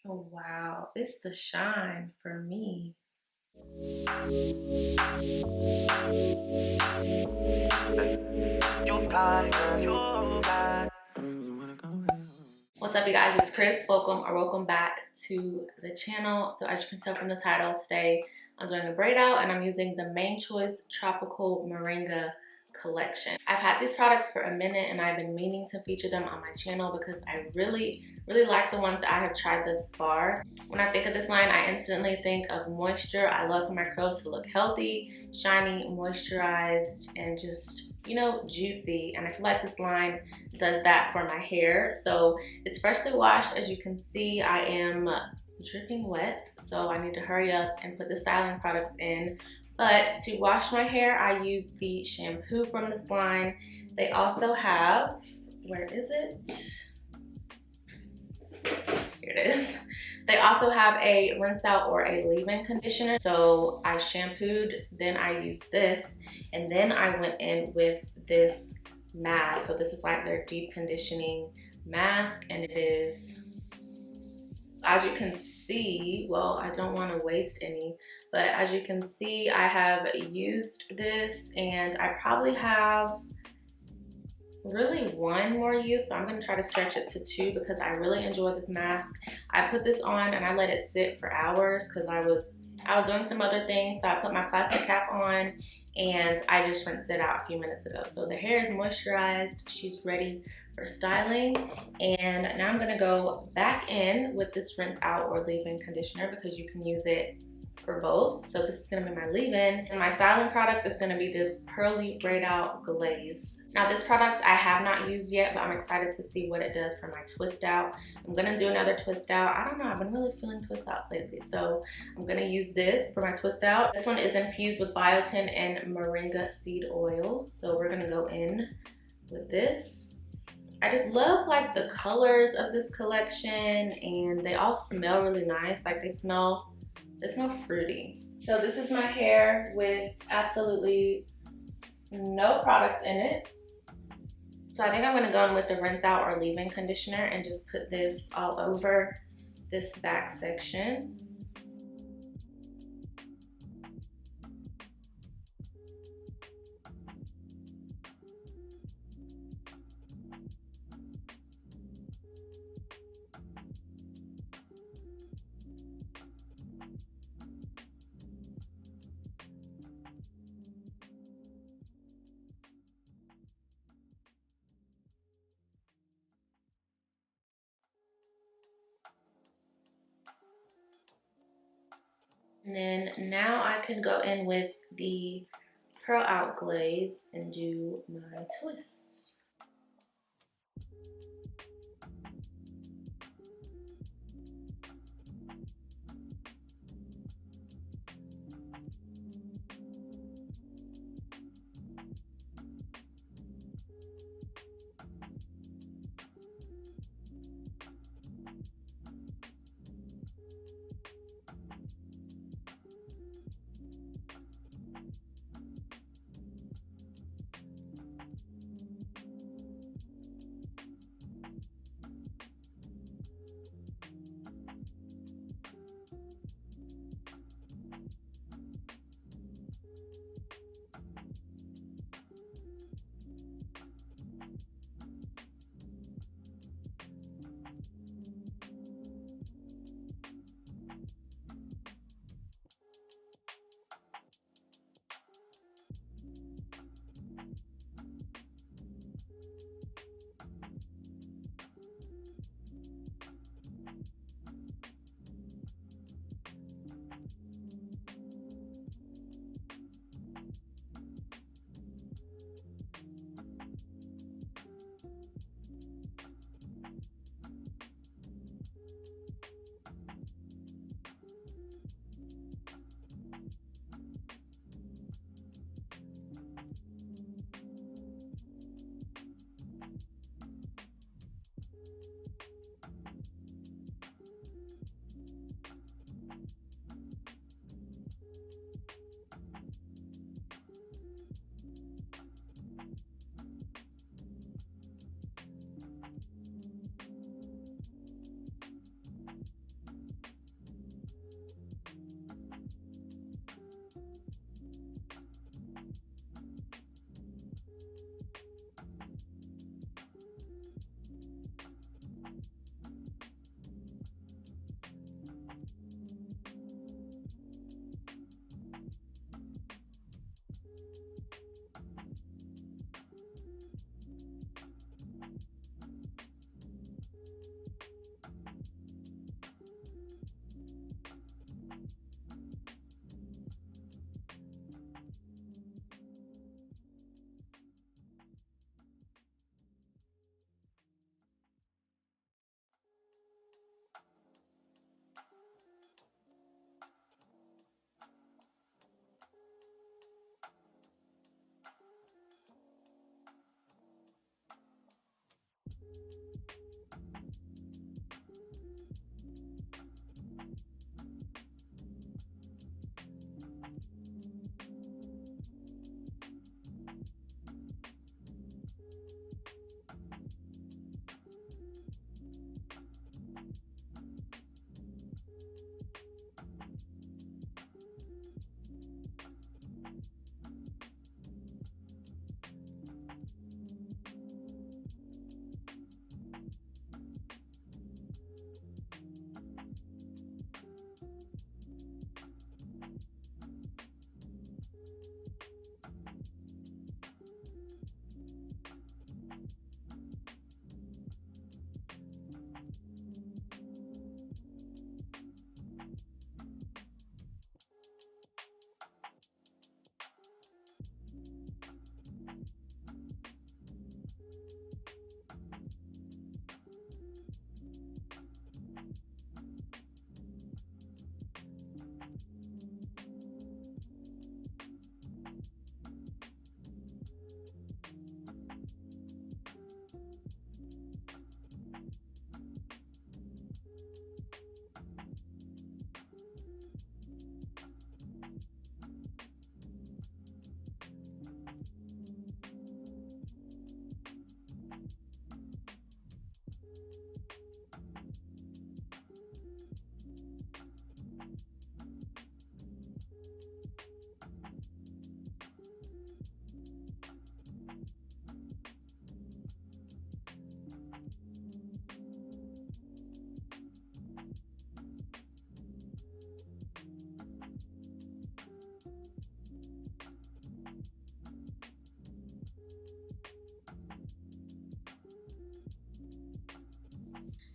Oh wow, it's the shine for me. What's up, you guys? It's Kris. Welcome back to the channel. So as you can tell from the title, today I'm doing a braid out and I'm using the Main Choice Tropical Moringa collection. I've had these products for a minute and I've been meaning to feature them on my channel because I really like the ones that I have tried thus far. When I think of this line, I instantly think of moisture. I love for my curls to look healthy, shiny, moisturized, and just, you know, juicy. And I feel like this line does that for my hair. So it's freshly washed. As you can see, I am dripping wet, so I need to hurry up and put the styling products in. But to wash my hair, I use the shampoo from this line. They also have, where is it? Here it is. They also have a rinse out or a leave-in conditioner. So I shampooed, then I used this, and then I went in with this mask. So this is like their deep conditioning mask, and it is, as you can see, well, I don't want to waste any, but as you can see, I have used this and I probably have really one more use, but I'm going to try to stretch it to 2 because I really enjoy this mask. I put this on and I let it sit for hours because I was doing some other things. So I put my plastic cap on and I just rinsed it out a few minutes ago. So the hair is moisturized, she's ready for styling. And now I'm gonna go back in with this rinse out or leave-in conditioner because you can use it for both. So this is gonna be my leave-in, and my styling product is gonna be this pearly braid out glaze. Now this product I have not used yet, but I'm excited to see what it does for my twist out. I'm gonna do another twist out. I don't know, I've been really feeling twist outs lately, so I'm gonna use this for my twist out. This one is infused with biotin and moringa seed oil, so we're gonna go in with this. I just love like the colors of this collection, and they all smell really nice. Like they smell fruity. So this is my hair with absolutely no product in it. So I think I'm gonna go in with the rinse out or leave-in conditioner and just put this all over this back section. And then now I can go in with the curl out glaze and do my twists.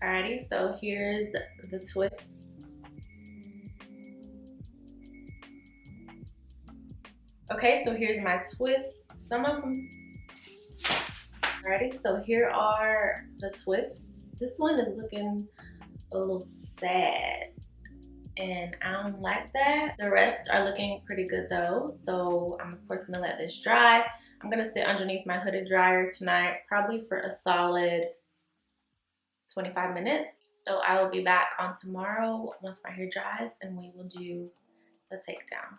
Alrighty, so here's the twists. Okay, so here's my twists, some of them. Alrighty, so here are the twists. This one is looking a little sad, and I don't like that. The rest are looking pretty good though, so I'm of course gonna let this dry. I'm gonna sit underneath my hooded dryer tonight, probably for a solid 25 minutes. So I will be back on tomorrow once my hair dries, and we will do the takedown.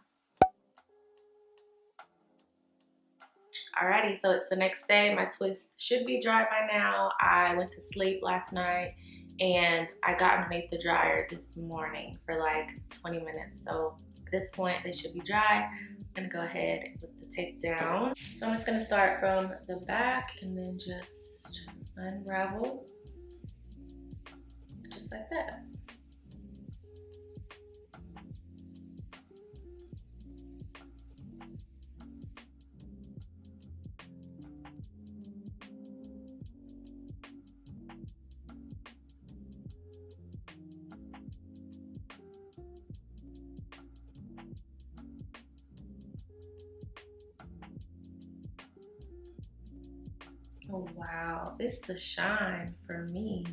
Alrighty, so it's the next day. My twist should be dry by now. I went to sleep last night and I got underneath the dryer this morning for like 20 minutes. So at this point, they should be dry. I'm gonna go ahead with the takedown. So I'm just gonna start from the back and then just unravel just like that. Oh wow, it's the shine for me.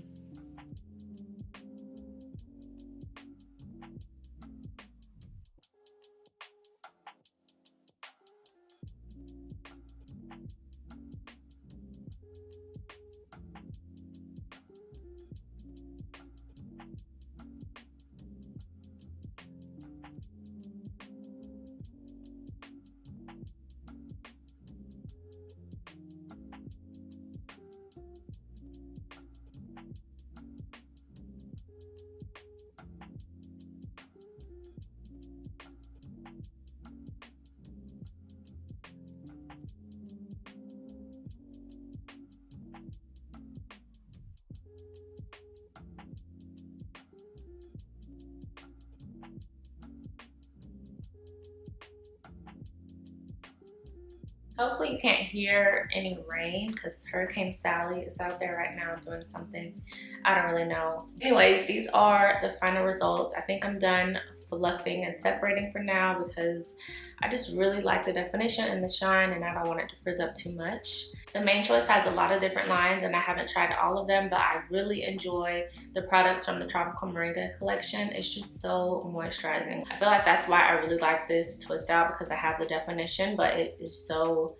Hopefully you can't hear any rain because Hurricane Sally is out there right now doing something. I don't really know. Anyways, these are the final results. I think I'm done fluffing and separating for now because I just really like the definition and the shine, and I don't want it to frizz up too much. The main choice has a lot of different lines and I haven't tried all of them, but I really enjoy the products from the Tropical Moringa collection. It's just so moisturizing. I feel like that's why I really like this twist out, because I have the definition, but it is so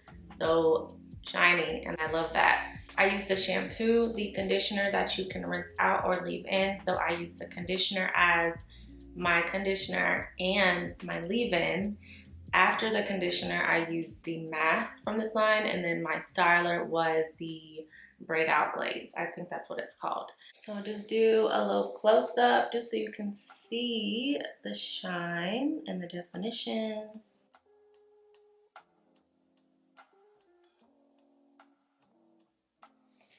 shiny and I love that. I use the shampoo, the conditioner that you can rinse out or leave in. So I use the conditioner as my conditioner and my leave-in. After the conditioner, I used the mask from this line, and then my styler was the braid out glaze. I think that's what it's called. So I'll just do a little close up just so you can see the shine and the definition.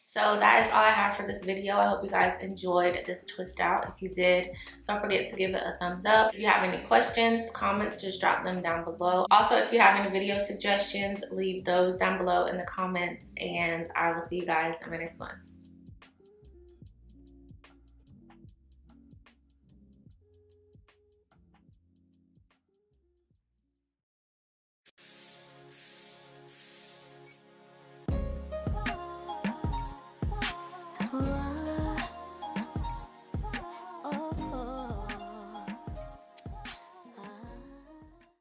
So that is all I have for this video. I hope you guys enjoyed this twist out. If you did, don't forget to give it a thumbs up. If you have any questions, comments, just drop them down below. Also, if you have any video suggestions, leave those down below in the comments, and I will see you guys in my next one.